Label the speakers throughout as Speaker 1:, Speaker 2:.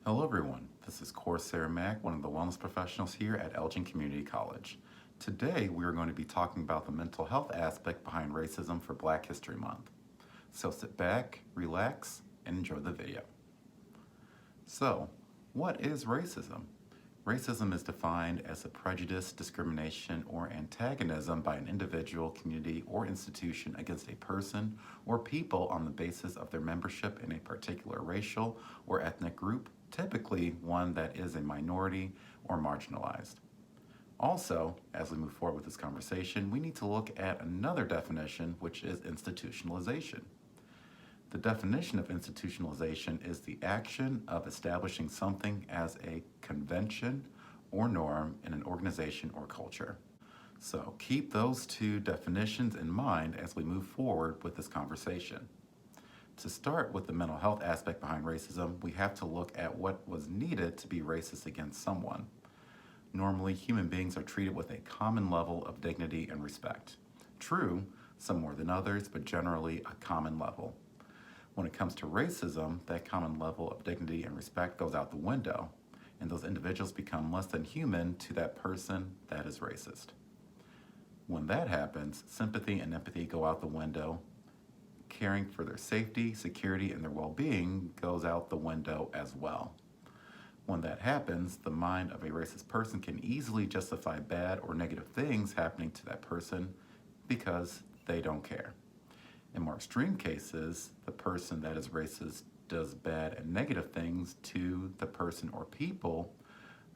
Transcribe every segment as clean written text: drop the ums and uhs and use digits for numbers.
Speaker 1: Hello everyone, this is Corsair Mac, one of the wellness professionals here at Elgin Community College. Today we are going to be talking about the mental health aspect behind racism for Black History Month. So sit back, relax, and enjoy the video. So, what is racism? Racism is defined as a prejudice, discrimination, or antagonism by an individual, community, or institution against a person or people on the basis of their membership in a particular racial or ethnic group, typically one that is a minority or marginalized. Also, as we move forward with this conversation, we need to look at another definition, which is institutionalization. The definition of institutionalization is the action of establishing something as a convention or norm in an organization or culture. So keep those two definitions in mind as we move forward with this conversation. To start with the mental health aspect behind racism, we have to look at what was needed to be racist against someone. Normally, human beings are treated with a common level of dignity and respect. True, some more than others, but generally a common level. When it comes to racism, that common level of dignity and respect goes out the window, and those individuals become less than human to that person that is racist. When that happens, sympathy and empathy go out the window. Caring for their safety, security, and their well-being goes out the window as well. When that happens, the mind of a racist person can easily justify bad or negative things happening to that person because they don't care. In more extreme cases, the person that is racist does bad and negative things to the person or people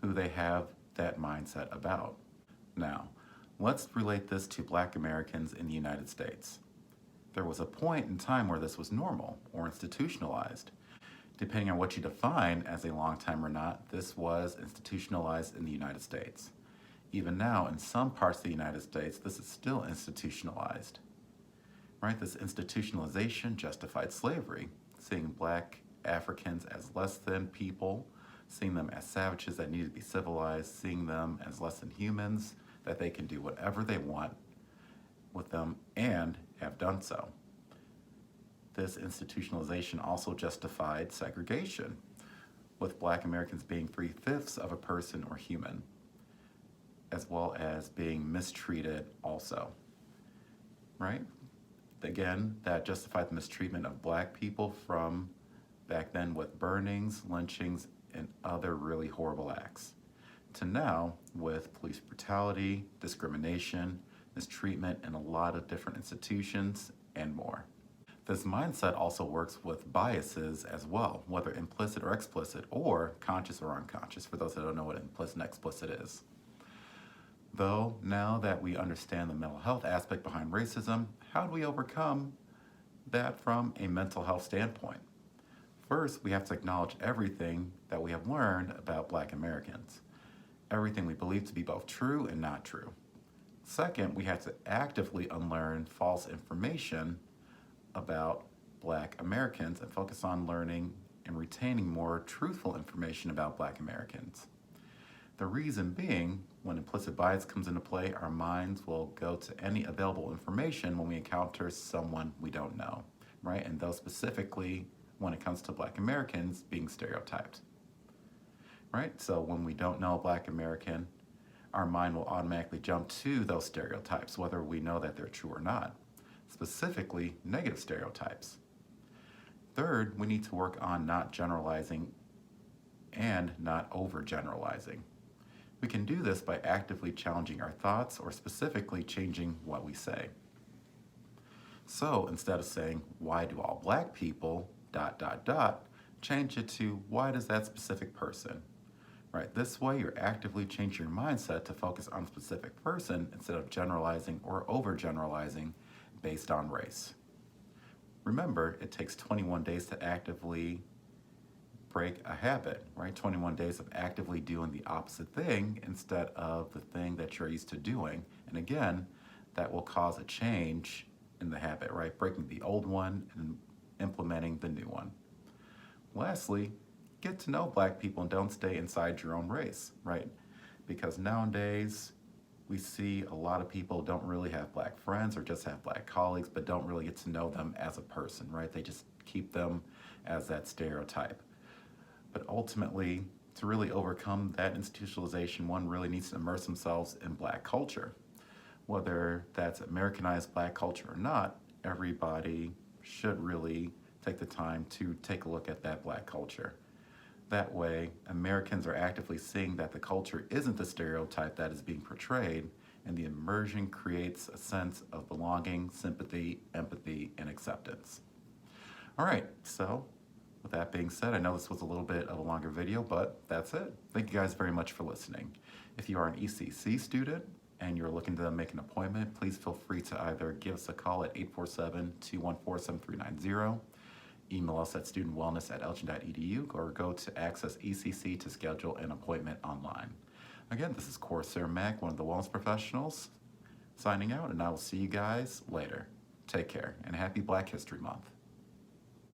Speaker 1: who they have that mindset about. Now, let's relate this to Black Americans in the United States. There was a point in time where this was normal or institutionalized. Depending on what you define as a long time or not, this was institutionalized in the United States. Even now, in some parts of the United States, this is still institutionalized. Right? This institutionalization justified slavery, seeing Black Africans as less than people, seeing them as savages that need to be civilized, seeing them as less than humans, that they can do whatever they want with them and have done so. This institutionalization also justified segregation, with Black Americans being 3/5 of a person or human, as well as being mistreated also, right? Again, that justified the mistreatment of Black people from back then with burnings, lynchings, and other really horrible acts, to now with police brutality, discrimination, mistreatment in a lot of different institutions, and more. This mindset also works with biases as well, whether implicit or explicit, or conscious or unconscious, for those that don't know what implicit and explicit is. Though, now that we understand the mental health aspect behind racism, how do we overcome that from a mental health standpoint? First, we have to acknowledge everything that we have learned about Black Americans, everything we believe to be both true and not true. Second, we have to actively unlearn false information about Black Americans and focus on learning and retaining more truthful information about Black Americans. The reason being, when implicit bias comes into play, our minds will go to any available information when we encounter someone we don't know, right? And those specifically when it comes to Black Americans being stereotyped, right? So when we don't know a Black American, our mind will automatically jump to those stereotypes, whether we know that they're true or not, specifically negative stereotypes. Third, we need to work on not generalizing and not overgeneralizing. We can do this by actively challenging our thoughts or specifically changing what we say. So instead of saying, why do all Black people, ... change it to, why does that specific person? Right, this way you're actively changing your mindset to focus on a specific person instead of generalizing or overgeneralizing based on race. Remember, it takes 21 days to actively break a habit, right? 21 days of actively doing the opposite thing instead of the thing that you're used to doing. And again, that will cause a change in the habit, right? Breaking the old one and implementing the new one. Lastly, get to know Black people and don't stay inside your own race, right? Because nowadays, we see a lot of people don't really have Black friends or just have Black colleagues, but don't really get to know them as a person, right? They just keep them as that stereotype. But ultimately, to really overcome that institutionalization, one really needs to immerse themselves in Black culture. Whether that's Americanized Black culture or not, everybody should really take the time to take a look at that Black culture. That way, Americans are actively seeing that the culture isn't the stereotype that is being portrayed, and the immersion creates a sense of belonging, sympathy, empathy, and acceptance. All right, so with that being said, I know this was a little bit of a longer video, but that's it. Thank you guys very much for listening. If you are an ECC student and you're looking to make an appointment, please feel free to either give us a call at 847-214-7390, email us at studentwellness@elgin.edu, or go to AccessECC to schedule an appointment online. Again, this is Corsair Mac, one of the wellness professionals, signing out, and I will see you guys later. Take care, and happy Black History Month.